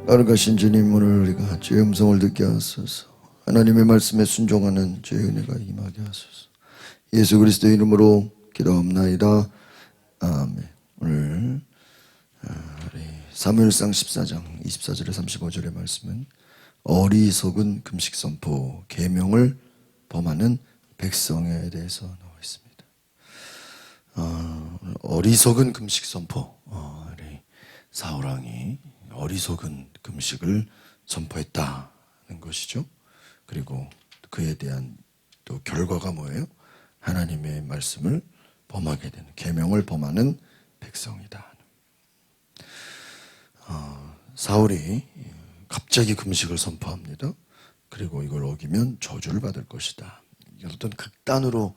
거룩하신 주님, 오늘 우리가 주의 음성을 듣게 하소서. 하나님의 말씀에 순종하는 주의 은혜가 임하게 하소서. 예수 그리스도의 이름으로 기도합나이다. 아멘. 오늘 사무엘상 14장 24절에 35절의 말씀은 어리석은 금식 선포, 계명을 범하는 백성에 대해서 나와 있습니다. 어리석은 금식 선포, 사울왕이 어리석은 금식을 선포했다는 것이죠. 그리고 그에 대한 또 결과가 뭐예요? 하나님의 말씀을 범하게 되는, 계명을 범하는 백성이다. 사울이 갑자기 금식을 선포합니다. 그리고 이걸 어기면 저주를 받을 것이다. 이게 어떤 극단으로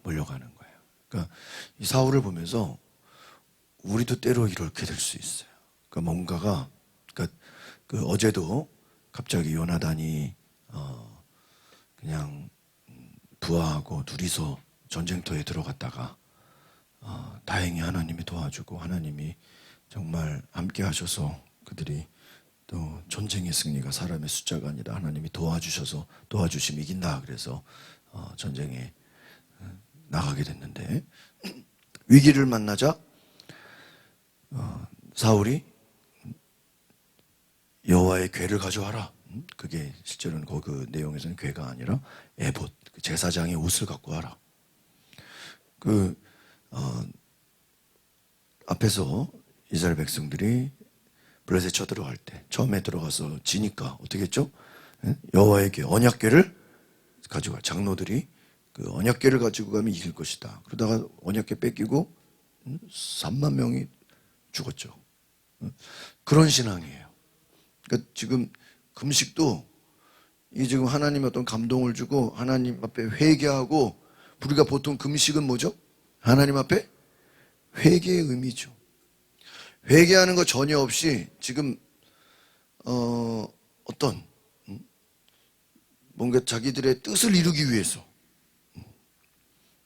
몰려가는 거예요. 그러니까 이 사울을 보면서 우리도 때로 이렇게 될 수 있어요. 그러니까 뭔가가, 그 어제도 갑자기 요나단이 그냥 부하하고 둘이서 전쟁터에 들어갔다가 다행히 하나님이 도와주고 하나님이 정말 함께 하셔서 그들이 또 전쟁의 승리가 사람의 숫자가 아니라 하나님이 도와주셔서 도와주시면 이긴다. 그래서 전쟁에 나가게 됐는데 위기를 만나자 사울이 여호와의 궤를 가져와라. 그게 실제로는 그 내용에서는 궤가 아니라 에봇, 제사장의 옷을 갖고 와라. 앞에서 이스라엘 백성들이 블레셋 쳐들어갈 때 처음에 들어가서 지니까 어떻게 했죠? 여호와의 궤, 언약궤를 가져가. 장로들이 그 언약궤를 가지고 가면 이길 것이다. 그러다가 언약궤 뺏기고 3만 명이 죽었죠. 그런 신앙이에요. 그러니까 지금 금식도 이 지금 하나님의 어떤 감동을 주고 하나님 앞에 회개하고, 우리가 보통 금식은 뭐죠? 하나님 앞에 회개의 의미죠. 회개하는 거 전혀 없이 지금 어떤 뭔가 자기들의 뜻을 이루기 위해서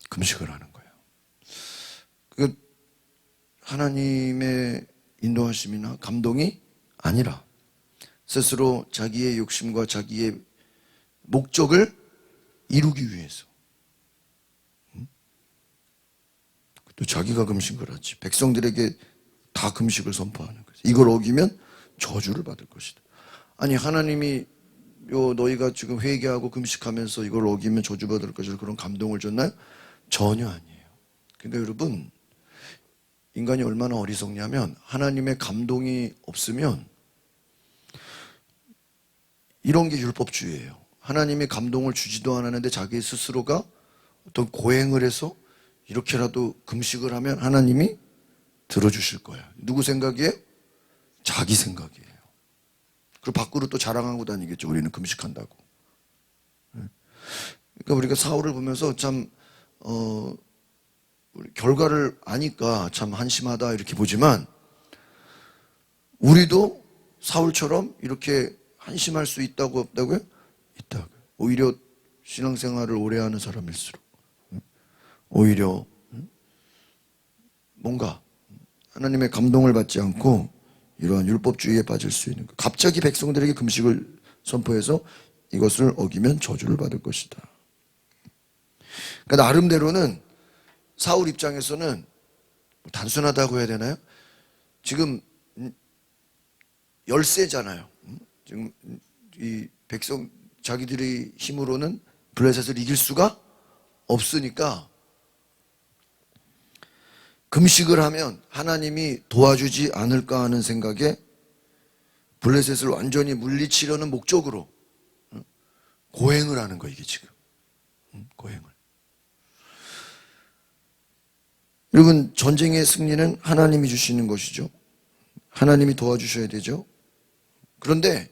금식을 하는 거예요. 그 하나님의 인도하심이나 감동이 아니라 스스로 자기의 욕심과 자기의 목적을 이루기 위해서. 또 자기가 금식을 하지. 백성들에게 다 금식을 선포하는 거죠. 이걸 어기면 저주를 받을 것이다. 아니, 하나님이 너희가 지금 회개하고 금식하면서 이걸 어기면 저주받을 것이라 그런 감동을 줬나요? 전혀 아니에요. 그러니까 여러분, 인간이 얼마나 어리석냐면 하나님의 감동이 없으면 이런 게 율법주의예요. 하나님의 감동을 주지도 않았는데 자기 스스로가 어떤 고행을 해서 이렇게라도 금식을 하면 하나님이 들어주실 거예요. 누구 생각이에요? 자기 생각이에요. 그리고 밖으로 또 자랑하고 다니겠죠. 우리는 금식한다고. 그러니까 우리가 사울을 보면서 참 결과를 아니까 참 한심하다 이렇게 보지만, 우리도 사울처럼 이렇게 한심할 수 있다고 없다고요? 있다고요. 오히려 신앙생활을 오래 하는 사람일수록 오히려 뭔가 하나님의 감동을 받지 않고 이러한 율법주의에 빠질 수 있는 거예요. 갑자기 백성들에게 금식을 선포해서 이것을 어기면 저주를 받을 것이다. 그러니까 나름대로는 사울 입장에서는 단순하다고 해야 되나요? 지금 열세잖아요. 지금 이 백성 자기들의 힘으로는 블레셋을 이길 수가 없으니까 금식을 하면 하나님이 도와주지 않을까 하는 생각에 블레셋을 완전히 물리치려는 목적으로 고행을 하는 거예요. 이게 지금 고행을. 여러분, 전쟁의 승리는 하나님이 주시는 것이죠. 하나님이 도와주셔야 되죠. 그런데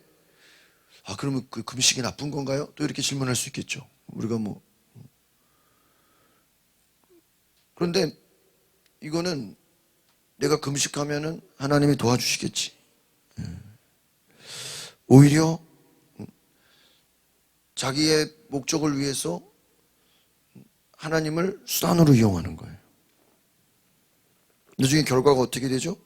그러면 그 금식이 나쁜 건가요? 또 이렇게 질문할 수 있겠죠. 우리가 그런데 이거는 내가 금식하면은 하나님이 도와주시겠지. 오히려 자기의 목적을 위해서 하나님을 수단으로 이용하는 거예요. 나중에 결과가 어떻게 되죠?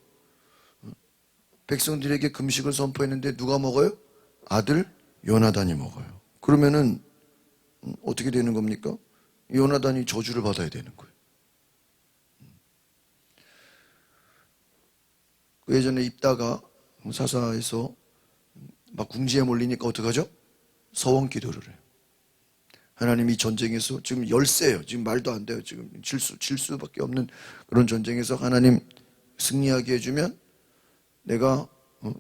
백성들에게 금식을 선포했는데 누가 먹어요? 아들 요나단이 먹어요. 그러면은 어떻게 되는 겁니까? 요나단이 저주를 받아야 되는 거예요. 그 예전에 입다가 사사에서 막 궁지에 몰리니까 어떡하죠? 서원 기도를 해요. 하나님 이 전쟁에서 지금 열세예요. 지금 말도 안 돼요. 지금 질 수밖에 없는 그런 전쟁에서 하나님 승리하게 해주면 내가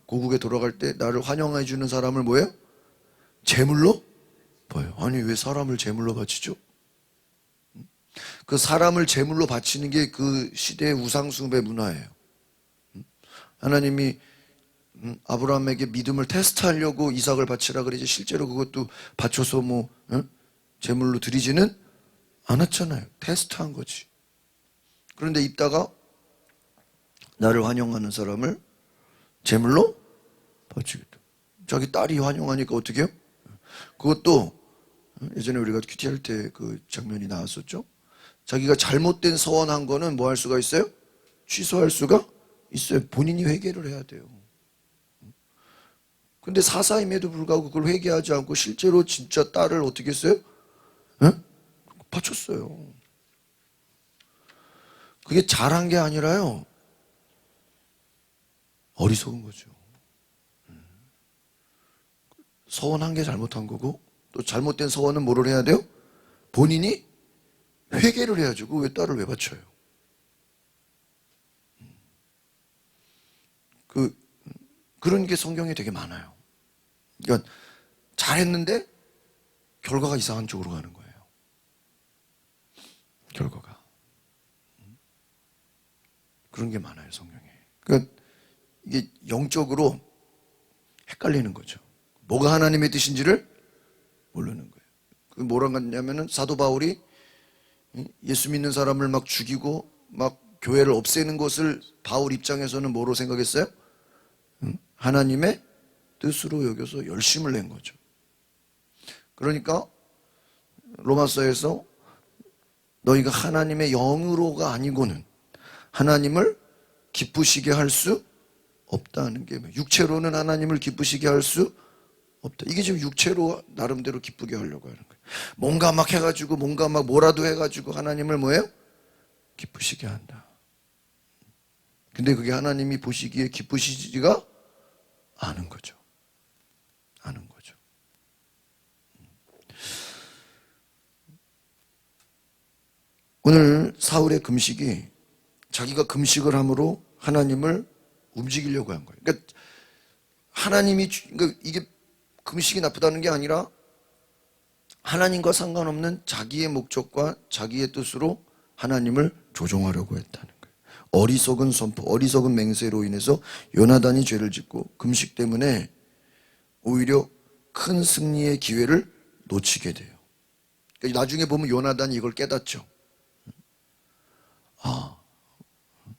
고국에 돌아갈 때 나를 환영해 주는 사람을 뭐예요? 제물로 봐요. 아니 왜 사람을 제물로 바치죠? 그 사람을 제물로 바치는 게 그 시대의 우상숭배 문화예요. 하나님이 아브라함에게 믿음을 테스트하려고 이삭을 바치라 그러지 실제로 그것도 바쳐서 뭐 제물로 드리지는 않았잖아요. 테스트한 거지. 그런데 입다가 나를 환영하는 사람을 제물로 바치겠다. 자기 딸이 환영하니까 어떻게 해요? 그것도 예전에 우리가 큐티 할 때 그 장면이 나왔었죠. 자기가 잘못된 서원한 거는 뭐 할 수가 있어요? 취소할 수가 있어요. 본인이 회개를 해야 돼요. 근데 사사임에도 불구하고 그걸 회개하지 않고 실제로 진짜 딸을 어떻게 했어요? 바쳤어요. 그게 잘한 게 아니라요. 어리석은 거죠. 서원한 게 잘못한 거고 또 잘못된 서원은 뭐를 해야 돼요? 본인이 회개를 해야죠. 왜 딸을 왜 바쳐요? 그런 게 성경에 되게 많아요. 그러니까 잘했는데 결과가 이상한 쪽으로 가는 거예요. 결과가. 그런 게 많아요, 성경에. 그러니까 이게 영적으로 헷갈리는 거죠. 뭐가 하나님의 뜻인지를 모르는 거예요. 그 뭐랑 같냐면은 사도 바울이 예수 믿는 사람을 막 죽이고 막 교회를 없애는 것을 바울 입장에서는 뭐로 생각했어요? 하나님의 뜻으로 여겨서 열심을 낸 거죠. 그러니까 로마서에서 너희가 하나님의 영으로가 아니고는 하나님을 기쁘시게 할 수 없다는 게 육체로는 하나님을 기쁘시게 할 수 없다. 이게 지금 육체로 나름대로 기쁘게 하려고 하는 거예요. 뭔가 막 해가지고 뭔가 막 뭐라도 해가지고 하나님을 뭐예요? 기쁘시게 한다. 근데 그게 하나님이 보시기에 기쁘시지가 않은 거죠. 않은 거죠. 오늘 사울의 금식이 자기가 금식을 함으로 하나님을 움직이려고 한 거예요. 그러니까 하나님이 그러니까 이게 금식이 나쁘다는 게 아니라 하나님과 상관없는 자기의 목적과 자기의 뜻으로 하나님을 조종하려고 했다는 거예요. 어리석은 선포, 어리석은 맹세로 인해서 요나단이 죄를 짓고 금식 때문에 오히려 큰 승리의 기회를 놓치게 돼요. 그러니까 나중에 보면 요나단이 이걸 깨닫죠.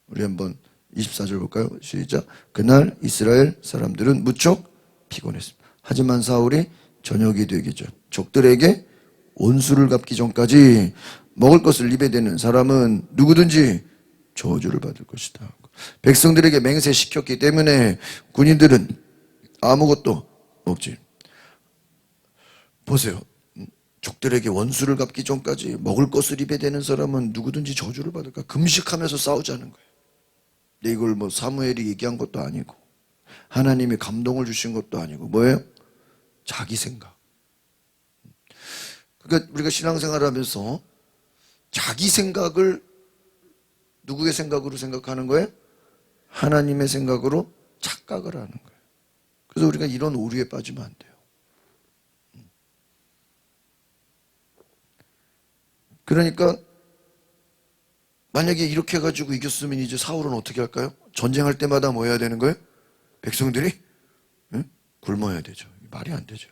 우리 한번 24절 볼까요? 시작. 그날 이스라엘 사람들은 무척 피곤했습니다. 하지만 사울이 저녁이 되기 전 적들에게 온수를 갚기 전까지 먹을 것을 입에 대는 사람은 누구든지 저주를 받을 것이다. 백성들에게 맹세시켰기 때문에 군인들은 아무것도 먹지. 보세요. 적들에게 원수를 갚기 전까지 먹을 것을 입에 대는 사람은 누구든지 저주를 받을까? 금식하면서 싸우자는 거예요. 근데 이걸 뭐 사무엘이 얘기한 것도 아니고 하나님이 감동을 주신 것도 아니고 뭐예요? 자기 생각. 그러니까 우리가 신앙생활을 하면서 자기 생각을 누구의 생각으로 생각하는 거예요? 하나님의 생각으로 착각을 하는 거예요. 그래서 우리가 이런 오류에 빠지면 안 돼요. 그러니까 만약에 이렇게 해가지고 이겼으면 이제 사울은 어떻게 할까요? 전쟁할 때마다 뭐 해야 되는 거예요? 백성들이 굶어야 되죠. 말이 안 되죠.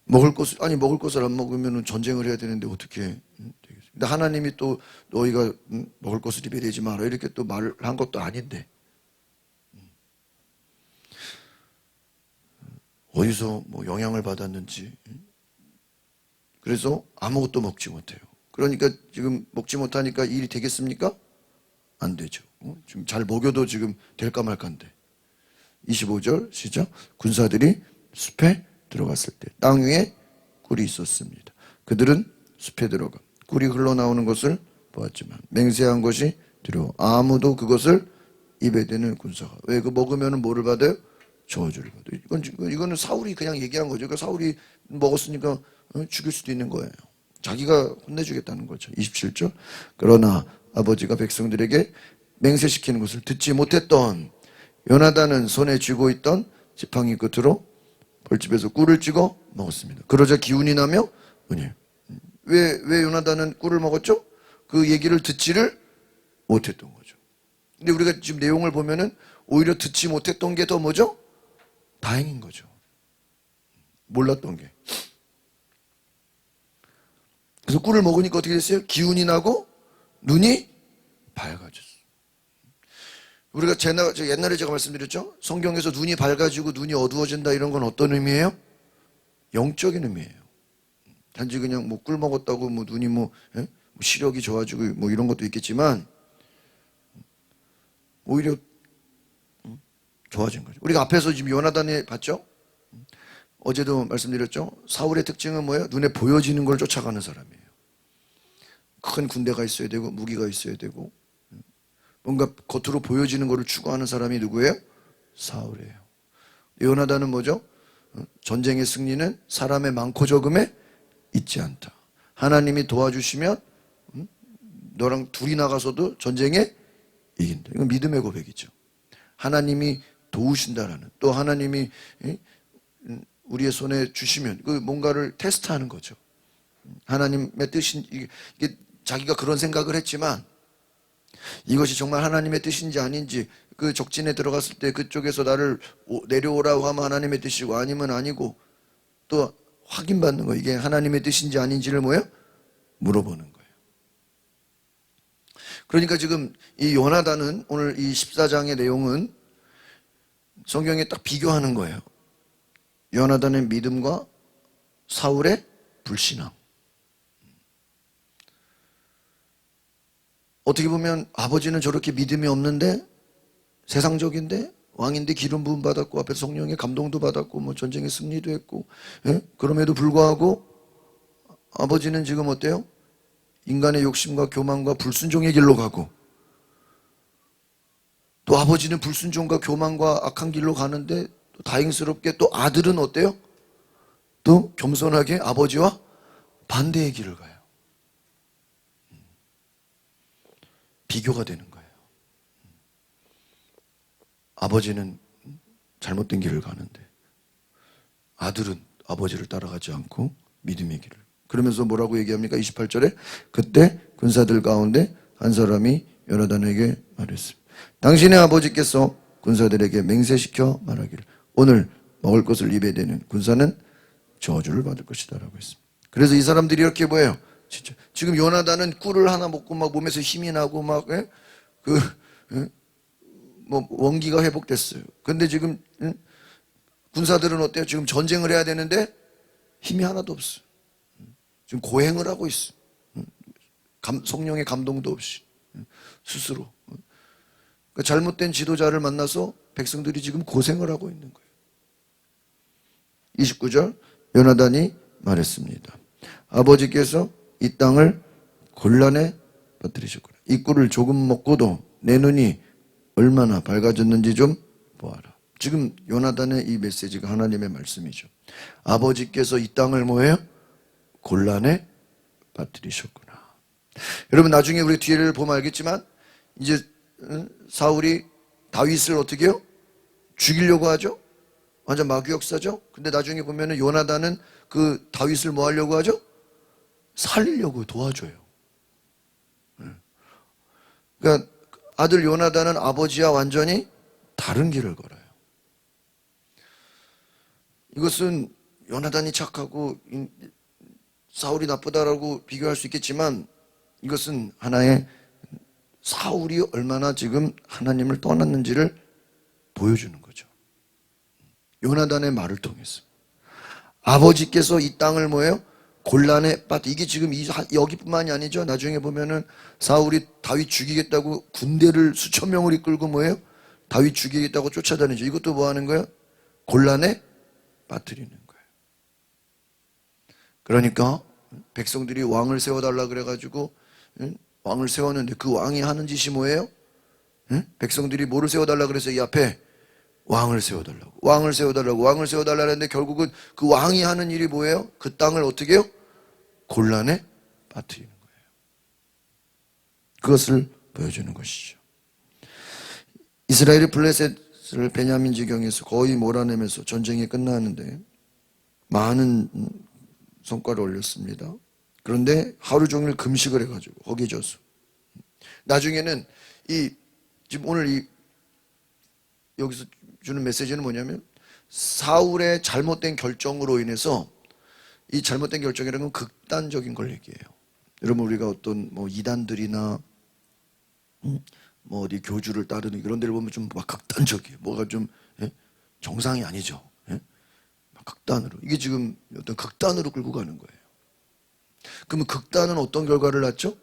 먹을 것을 안 먹으면 전쟁을 해야 되는데 어떻게 되겠어요? 근데 하나님이 또 너희가 먹을 것을 입에 대지 마라 이렇게 또 말을 한 것도 아닌데 어디서 뭐 영향을 받았는지 그래서 아무것도 먹지 못해요. 그러니까 지금 먹지 못하니까 일이 되겠습니까? 안 되죠. 지금 잘 먹여도 지금 될까 말까인데. 25절 시작. 군사들이 숲에 들어갔을 때 땅 위에 꿀이 있었습니다. 그들은 숲에 들어가 꿀이 흘러나오는 것을 보았지만 맹세한 것이 두려워 아무도 그것을 입에 대는 군사가. 왜? 그 먹으면 뭐를 받아요? 저주를 받아요. 이거는 사울이 그냥 얘기한 거죠. 그러니까 사울이 먹었으니까 죽일 수도 있는 거예요. 자기가 혼내주겠다는 거죠. 27절. 그러나 아버지가 백성들에게 맹세시키는 것을 듣지 못했던 요나단은 손에 쥐고 있던 지팡이 끝으로 벌집에서 꿀을 찍어 먹었습니다. 그러자 기운이 나며 왜 요나단은 꿀을 먹었죠? 그 얘기를 듣지를 못했던 거죠. 근데 우리가 지금 내용을 보면은 오히려 듣지 못했던 게 더 뭐죠? 다행인 거죠. 몰랐던 게. 그래서 꿀을 먹으니까 어떻게 됐어요? 기운이 나고 눈이 밝아졌어요. 우리가 옛날에 제가 말씀드렸죠? 성경에서 눈이 밝아지고 눈이 어두워진다 이런 건 어떤 의미예요? 영적인 의미예요. 단지 그냥 뭐 꿀 먹었다고 뭐 눈이 시력이 좋아지고 뭐 이런 것도 있겠지만 오히려 좋아진 거죠. 우리가 앞에서 지금 요나단이 봤죠? 어제도 말씀드렸죠? 사울의 특징은 뭐예요? 눈에 보여지는 걸 쫓아가는 사람이에요. 큰 군대가 있어야 되고 무기가 있어야 되고 뭔가 겉으로 보여지는 것을 추구하는 사람이 누구예요? 사울이에요. 요나단은 뭐죠? 전쟁의 승리는 사람의 많고 적음에 있지 않다. 하나님이 도와주시면 너랑 둘이 나가서도 전쟁에 이긴다. 이건 믿음의 고백이죠. 하나님이 도우신다라는, 또 하나님이 우리의 손에 주시면 그 뭔가를 테스트하는 거죠. 하나님의 뜻인 이게 자기가 그런 생각을 했지만 이것이 정말 하나님의 뜻인지 아닌지 그 적진에 들어갔을 때 그쪽에서 나를 내려오라고 하면 하나님의 뜻이고 아니면 아니고 또 확인받는 거예요. 이게 하나님의 뜻인지 아닌지를 물어보는 거예요. 그러니까 지금 이 요나단은 오늘 이 14장의 내용은 성경에 딱 비교하는 거예요. 요나단의 믿음과 사울의 불신앙. 어떻게 보면 아버지는 저렇게 믿음이 없는데 세상적인데 왕인데 기름 부음 받았고 앞에서 성령의 감동도 받았고 뭐 전쟁의 승리도 했고 그럼에도 불구하고 아버지는 지금 어때요? 인간의 욕심과 교만과 불순종의 길로 가고 또 아버지는 불순종과 교만과 악한 길로 가는데 또 다행스럽게 또 아들은 어때요? 또 겸손하게 아버지와 반대의 길을 가요. 비교가 되는 거예요. 아버지는 잘못된 길을 가는데 아들은 아버지를 따라가지 않고 믿음의 길을. 그러면서 뭐라고 얘기합니까? 28절에 그때 군사들 가운데 한 사람이 요나단에게 말했습니다. 당신의 아버지께서 군사들에게 맹세시켜 말하기를 오늘 먹을 것을 입에 대는 군사는 저주를 받을 것이다 라고 했습니다. 그래서 이 사람들이 이렇게 보여요. 진짜 지금 요나단은 꿀을 하나 먹고 막 몸에서 힘이 나고 막 원기가 회복됐어요. 근데 지금 군사들은 어때요? 지금 전쟁을 해야 되는데 힘이 하나도 없어. 지금 고행을 하고 있어. 성령의 감동도 없이 스스로. 그러니까 잘못된 지도자를 만나서 백성들이 지금 고생을 하고 있는 거예요. 29절 요나단이 말했습니다. 아버지께서 이 땅을 곤란에 빠뜨리셨구나. 이 꿀을 조금 먹고도 내 눈이 얼마나 밝아졌는지 좀 보아라. 지금 요나단의 이 메시지가 하나님의 말씀이죠. 아버지께서 이 땅을 뭐예요? 곤란에 빠뜨리셨구나. 여러분 나중에 우리 뒤를 보면 알겠지만 이제 사울이 다윗을 어떻게 해요? 죽이려고 하죠? 완전 마귀 역사죠? 근데 나중에 보면은 요나단은 그 다윗을 뭐 하려고 하죠? 살리려고 도와줘요. 그러니까 아들 요나단은 아버지와 완전히 다른 길을 걸어요. 이것은 요나단이 착하고 사울이 나쁘다라고 비교할 수 있겠지만 이것은 하나의 사울이 얼마나 지금 하나님을 떠났는지를 보여주는 거죠. 요나단의 말을 통해서 아버지께서 이 땅을 뭐예요? 곤란에 빠뜨. 이게 지금 여기뿐만이 아니죠. 나중에 보면은 사울이 다윗 죽이겠다고 군대를 수천 명을 이끌고 뭐예요? 다윗 죽이겠다고 쫓아다니죠. 이것도 뭐 하는 거예요? 곤란에 빠뜨리는 거예요. 그러니까 백성들이 왕을 세워달라 그래가지고 왕을 세웠는데 그 왕이 하는 짓이 뭐예요? 백성들이 뭐를 세워달라 그래서 이 앞에 왕을 세워달라고, 왕을 세워달라고, 왕을 세워달라고 했는데 결국은 그 왕이 하는 일이 뭐예요? 그 땅을 어떻게 해요? 곤란에 빠뜨리는 거예요. 그것을 보여주는 것이죠. 이스라엘이 블레셋을 베냐민 지경에서 거의 몰아내면서 전쟁이 끝나는데 많은 성과를 올렸습니다. 그런데 하루 종일 금식을 해가지고 허기져서 나중에는 지금 오늘 여기서 주는 메시지는 뭐냐면 사울의 잘못된 결정으로 인해서 이 잘못된 결정이라는 건 극단적인 걸 얘기해요. 여러분 우리가 어떤 뭐 이단들이나 뭐 어디 교주를 따르는 이런 데를 보면 좀 막 극단적이에요. 뭐가 좀 정상이 아니죠. 막 극단으로. 이게 지금 어떤 극단으로 끌고 가는 거예요. 그러면 극단은 어떤 결과를 낳죠?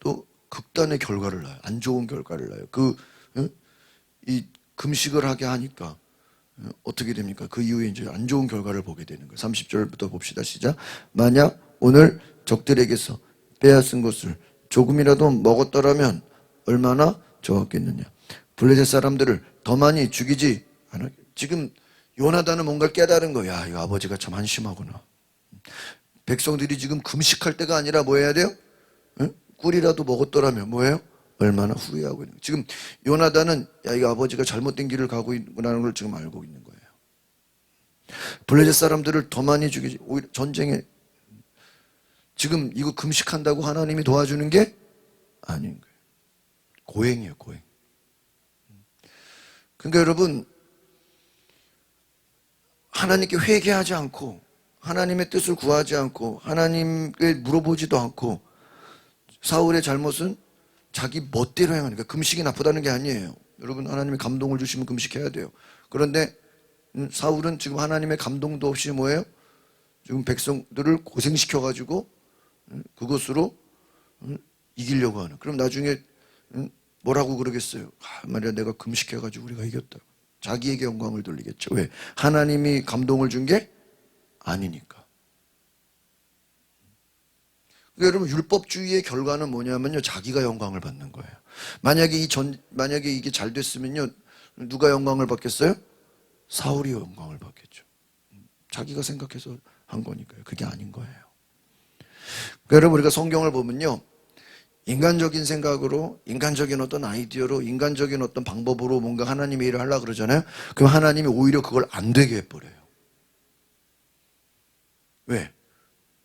또 극단의 결과를 낳아요. 안 좋은 결과를 낳아요. 이 금식을 하게 하니까 어떻게 됩니까? 그 이후에 이제 안 좋은 결과를 보게 되는 거예요. 30절부터 봅시다. 시작. 만약 오늘 적들에게서 빼앗은 것을 조금이라도 먹었더라면 얼마나 좋았겠느냐. 블레셋 사람들을 더 많이 죽이지 않아. 지금 요나단은 뭔가 깨달은 거야. 이거 아버지가 참 한심하구나. 백성들이 지금 금식할 때가 아니라 뭐 해야 돼요? 꿀이라도 먹었더라면 뭐예요? 얼마나 후회하고 있는 거예요. 지금 요나단은 이거 아버지가 잘못된 길을 가고 있구나는 걸 지금 알고 있는 거예요. 블레셋 사람들을 더 많이 죽이지. 오히려 전쟁에 지금 이거 금식한다고 하나님이 도와주는 게 아닌 거예요. 고행이에요, 고행. 그러니까 여러분 하나님께 회개하지 않고 하나님의 뜻을 구하지 않고 하나님께 물어보지도 않고 사울의 잘못은 자기 멋대로 행하는 거예요. 금식이 나쁘다는 게 아니에요. 여러분 하나님의 감동을 주시면 금식해야 돼요. 그런데 사울은 지금 하나님의 감동도 없이 뭐예요? 지금 백성들을 고생시켜가지고 그것으로 이기려고 하는. 그럼 나중에 뭐라고 그러겠어요? 말이야 내가 금식해가지고 우리가 이겼다. 자기에게 영광을 돌리겠죠. 왜? 하나님이 감동을 준 게 아니니까. 그러니까 여러분 율법주의의 결과는 뭐냐면요, 자기가 영광을 받는 거예요. 만약에 이게 잘 됐으면요, 누가 영광을 받겠어요? 사울이 영광을 받겠죠. 자기가 생각해서 한 거니까요. 그게 아닌 거예요. 그러니까 여러분 우리가 성경을 보면요, 인간적인 생각으로, 인간적인 어떤 아이디어로, 인간적인 어떤 방법으로 뭔가 하나님의 일을 하려고 그러잖아요. 그럼 하나님이 오히려 그걸 안 되게 해버려요. 왜?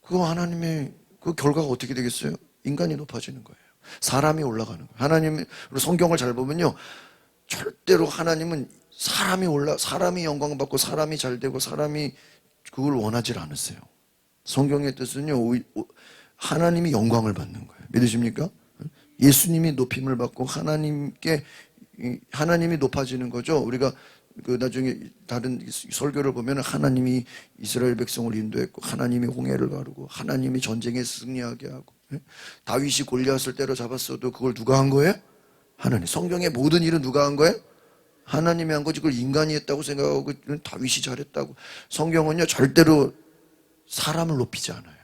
그거 하나님의 그 결과가 어떻게 되겠어요? 인간이 높아지는 거예요. 사람이 올라가는 거예요. 하나님, 성경을 잘 보면요, 절대로 하나님은 사람이 영광 받고 사람이 잘 되고 사람이 그걸 원하지 않으세요. 성경의 뜻은요, 하나님이 영광을 받는 거예요. 믿으십니까? 예수님이 높임을 받고 하나님이 높아지는 거죠. 우리가 나중에 다른 설교를 보면 하나님이 이스라엘 백성을 인도했고 하나님이 홍해를 가르고 하나님이 전쟁에 승리하게 하고 다윗이 골리앗을 때려잡았어도 그걸 누가 한 거예요? 하나님. 성경의 모든 일은 누가 한 거예요? 하나님이 한 거지. 그걸 인간이 했다고 생각하고 다윗이 잘했다고. 성경은요 절대로 사람을 높이지 않아요.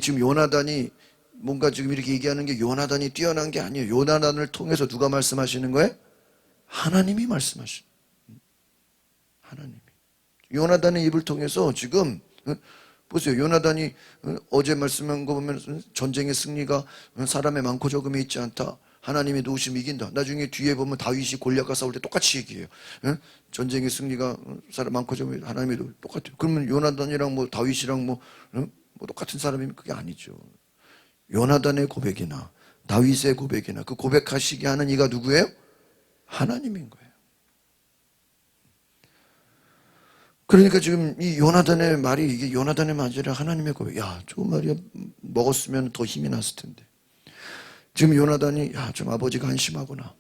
지금 요나단이 뭔가 지금 이렇게 얘기하는 게 요나단이 뛰어난 게 아니에요. 요나단을 통해서 누가 말씀하시는 거예요? 하나님이 말씀하시는 거예요. 하나님이. 요나단의 입을 통해서 지금 보세요. 요나단이 어제 말씀한 거 보면 전쟁의 승리가 사람의 많고 적음에 있지 않다. 하나님이 도우시면 이긴다. 나중에 뒤에 보면 다윗이 골리앗과 싸울 때 똑같이 얘기해요. 전쟁의 승리가 사람 많고 적음에 하나님이 똑같아요. 그러면 요나단이랑 뭐 다윗이랑 뭐 똑같은 사람이면 그게 아니죠. 요나단의 고백이나 다윗의 고백이나 그 고백하시게 하는 이가 누구예요? 하나님인 거예요. 그러니까 지금 이 요나단의 말이 이게 요나단의 말이 아니라 하나님의 고백. 야, 저 말이야 먹었으면 더 힘이 났을 텐데. 지금 요나단이 좀 아버지가 한심하구나.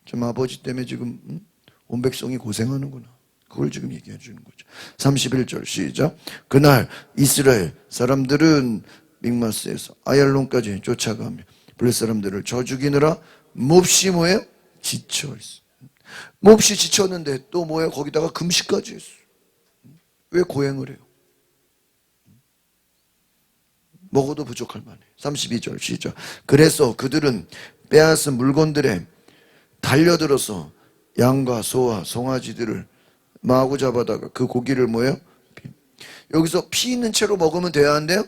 좀 아버지 때문에 지금 온 백성이 고생하는구나. 그걸 지금 얘기해 주는 거죠. 31절 시작. 그날 이스라엘 사람들은 믹마스에서 아얄론까지 쫓아가며 블레 사람들을 쳐 죽이느라 몹시 뭐예요? 지쳐 있어. 몹시 지쳤는데 또 뭐예요? 거기다가 금식까지 했어. 왜 고행을 해요? 먹어도 부족할 만해. 32절 시작. 그래서 그들은 빼앗은 물건들에 달려들어서 양과 소와 송아지들을 마구 잡아다가 그 고기를 뭐예요? 여기서 피 있는 채로 먹으면 돼야 안 돼요?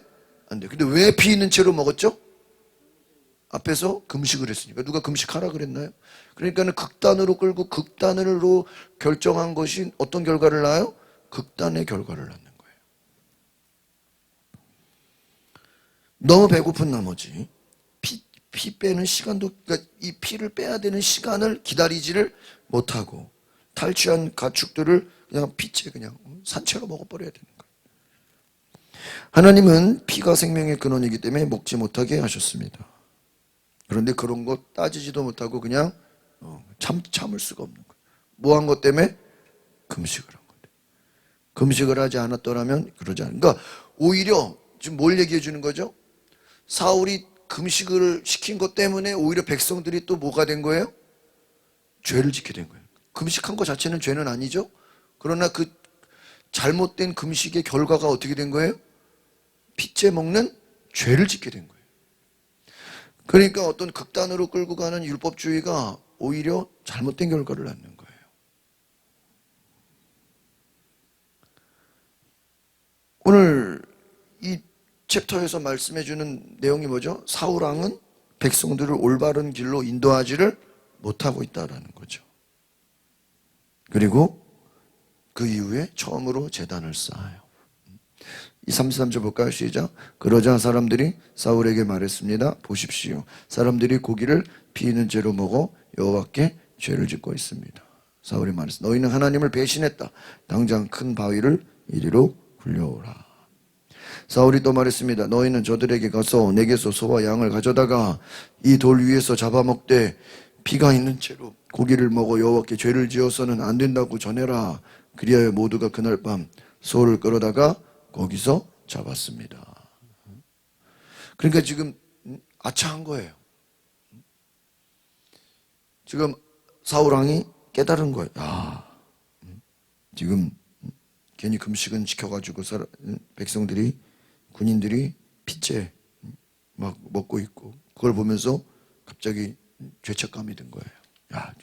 안 돼요. 근데 왜 피 있는 채로 먹었죠? 앞에서 금식을 했으니까. 누가 금식하라 그랬나요? 그러니까는 극단으로 끌고 극단으로 결정한 것이 어떤 결과를 낳아요? 극단의 결과를 낳는 거예요. 너무 배고픈 나머지 피 빼는 시간도, 그러니까 이 피를 빼야 되는 시간을 기다리지를 못하고 탈취한 가축들을 그냥 피채 그냥 산채로 먹어버려야 되는 거예요. 하나님은 피가 생명의 근원이기 때문에 먹지 못하게 하셨습니다. 그런데 그런 거 따지지도 못하고 그냥 참을 수가 없는 거예요. 뭐 한 것 때문에? 금식을 한 거예요. 금식을 하지 않았더라면 그러지 않아요. 그러니까 오히려 지금 뭘 얘기해 주는 거죠? 사울이 금식을 시킨 것 때문에 오히려 백성들이 또 뭐가 된 거예요? 죄를 짓게 된 거예요. 금식한 것 자체는 죄는 아니죠. 그러나 그 잘못된 금식의 결과가 어떻게 된 거예요? 피째 먹는 죄를 짓게 된 거예요. 그러니까 어떤 극단으로 끌고 가는 율법주의가 오히려 잘못된 결과를 낳는 거예요. 오늘 이 챕터에서 말씀해 주는 내용이 뭐죠? 사울왕은 백성들을 올바른 길로 인도하지를 못하고 있다는 거죠. 그리고 그 이후에 처음으로 제단을 쌓아요. 이 33절 볼까요? 시작. 그러자 사람들이 사울에게 말했습니다. 보십시오. 사람들이 고기를 피 있는 채로 먹어 여호와께 죄를 짓고 있습니다. 사울이 말했습니다. 너희는 하나님을 배신했다. 당장 큰 바위를 이리로 굴려오라. 사울이 또 말했습니다. 너희는 저들에게 가서 내게서 소와 양을 가져다가 이 돌 위에서 잡아먹되 피가 있는 채로 고기를 먹어 여호와께 죄를 지어서는 안 된다고 전해라. 그리하여 모두가 그날 밤 소를 끌어다가 거기서 잡았습니다. 그러니까 지금 아차한 거예요. 지금 사울왕이 깨달은 거예요. 지금 괜히 금식은 지켜가지고 백성들이 군인들이 피째 막 먹고 있고 그걸 보면서 갑자기 죄책감이 든 거예요.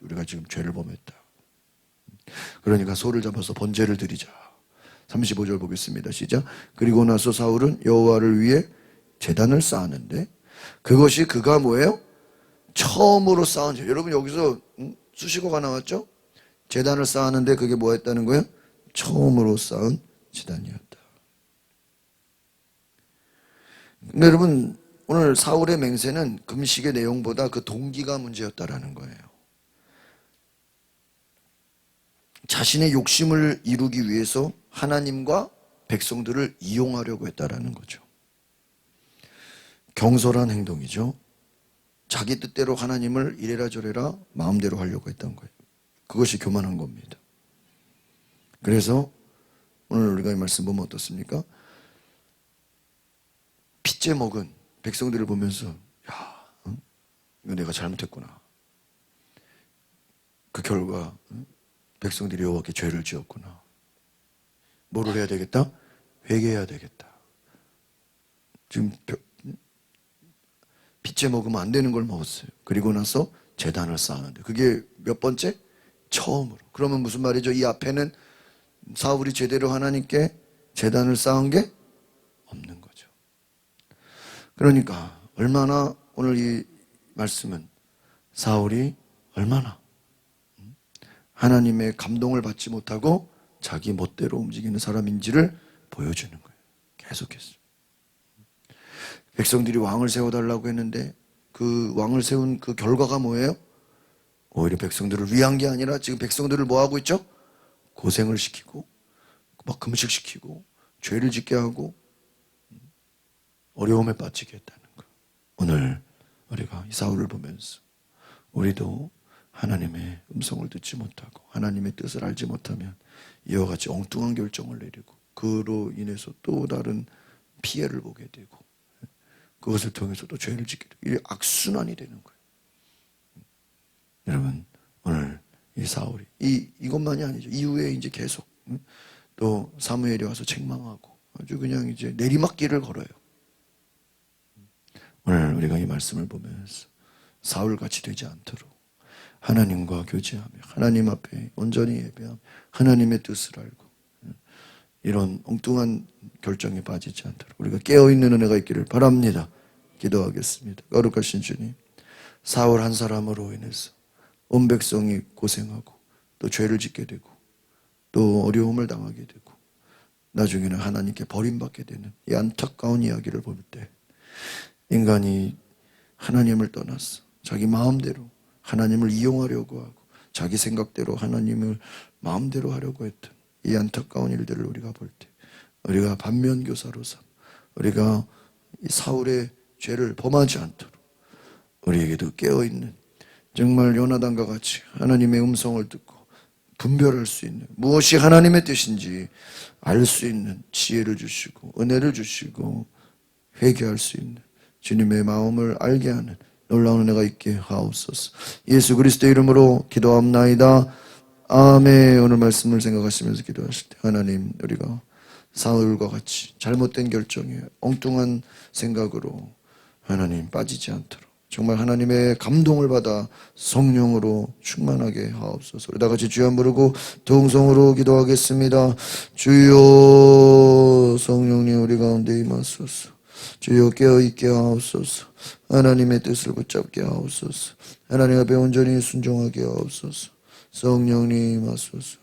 우리가 지금 죄를 범했다. 그러니까 소를 잡아서 번제를 드리자. 35절 보겠습니다. 시작. 그리고 나서 사울은 여호와를 위해 제단을 쌓았는데 그것이 그가 뭐예요? 처음으로 쌓은 죄. 여러분 여기서 수식어가 나왔죠? 제단을 쌓았는데 그게 뭐였다는 거예요? 처음으로 쌓은 제단이었다. 근데 여러분 오늘 사울의 맹세는 금식의 내용보다 그 동기가 문제였다라는 거예요. 자신의 욕심을 이루기 위해서 하나님과 백성들을 이용하려고 했다라는 거죠. 경솔한 행동이죠. 자기 뜻대로 하나님을 이래라 저래라 마음대로 하려고 했던 거예요. 그것이 교만한 겁니다. 그래서 오늘 우리가 이 말씀 보면 어떻습니까? 피째 먹은 백성들을 보면서 이거 내가 잘못했구나. 그 결과 백성들이 여호와께 죄를 지었구나. 뭐를 해야 되겠다? 회개해야 되겠다. 지금 피째 먹으면 안 되는 걸 먹었어요. 그리고 나서 제단을 쌓았는데 그게 몇 번째? 처음으로. 그러면 무슨 말이죠? 이 앞에는 사울이 제대로 하나님께 제단을 쌓은 게 없는 거죠. 그러니까 얼마나 오늘 이 말씀은 사울이 얼마나 하나님의 감동을 받지 못하고 자기 멋대로 움직이는 사람인지를 보여주는 거예요. 계속해서. 백성들이 왕을 세워달라고 했는데 그 왕을 세운 그 결과가 뭐예요? 오히려 백성들을 위한 게 아니라 지금 백성들을 뭐 하고 있죠? 고생을 시키고 막 금식시키고 죄를 짓게 하고 어려움에 빠지게 했다는 거. 오늘 우리가 이 사울을 보면서 우리도 하나님의 음성을 듣지 못하고 하나님의 뜻을 알지 못하면 이와 같이 엉뚱한 결정을 내리고 그로 인해서 또 다른 피해를 보게 되고 그것을 통해서 또 죄를 짓게 되고 이게 악순환이 되는 거예요. 여러분 오늘 이 사울이 이것만이 아니죠. 이후에 이제 계속 또 사무엘이 와서 책망하고 아주 그냥 이제 내리막길을 걸어요. 오늘 우리가 이 말씀을 보면서 사울같이 되지 않도록 하나님과 교제하며 하나님 앞에 온전히 예배하며 하나님의 뜻을 알고 이런 엉뚱한 결정에 빠지지 않도록 우리가 깨어있는 은혜가 있기를 바랍니다. 기도하겠습니다. 거룩하신 주님, 사울 한 사람으로 인해서 온 백성이 고생하고 또 죄를 짓게 되고 또 어려움을 당하게 되고 나중에는 하나님께 버림받게 되는 이 안타까운 이야기를 볼 때 인간이 하나님을 떠났어 자기 마음대로 하나님을 이용하려고 하고 자기 생각대로 하나님을 마음대로 하려고 했던 이 안타까운 일들을 우리가 볼 때 우리가 반면교사로서 우리가 이 사울의 죄를 범하지 않도록 우리에게도 깨어있는 정말 요나단과 같이 하나님의 음성을 듣고 분별할 수 있는 무엇이 하나님의 뜻인지 알 수 있는 지혜를 주시고 은혜를 주시고 회개할 수 있는 주님의 마음을 알게 하는 놀라운 은혜가 있게 하옵소서. 예수 그리스도의 이름으로 기도합나이다. 아멘. 오늘 말씀을 생각하시면서 기도하실 때 하나님 우리가 사울과 같이 잘못된 결정에 엉뚱한 생각으로 하나님 빠지지 않도록 정말 하나님의 감동을 받아 성령으로 충만하게 하옵소서. 우리 다 같이 주여 한번 부르고 동성으로 기도하겠습니다. 주여 성령님 우리 가운데 임하소서. 주여 깨어있게 하옵소서. 하나님의 뜻을 붙잡게 하옵소서. 하나님 앞에 온전히 순종하게 하옵소서. 성령님 임하소서.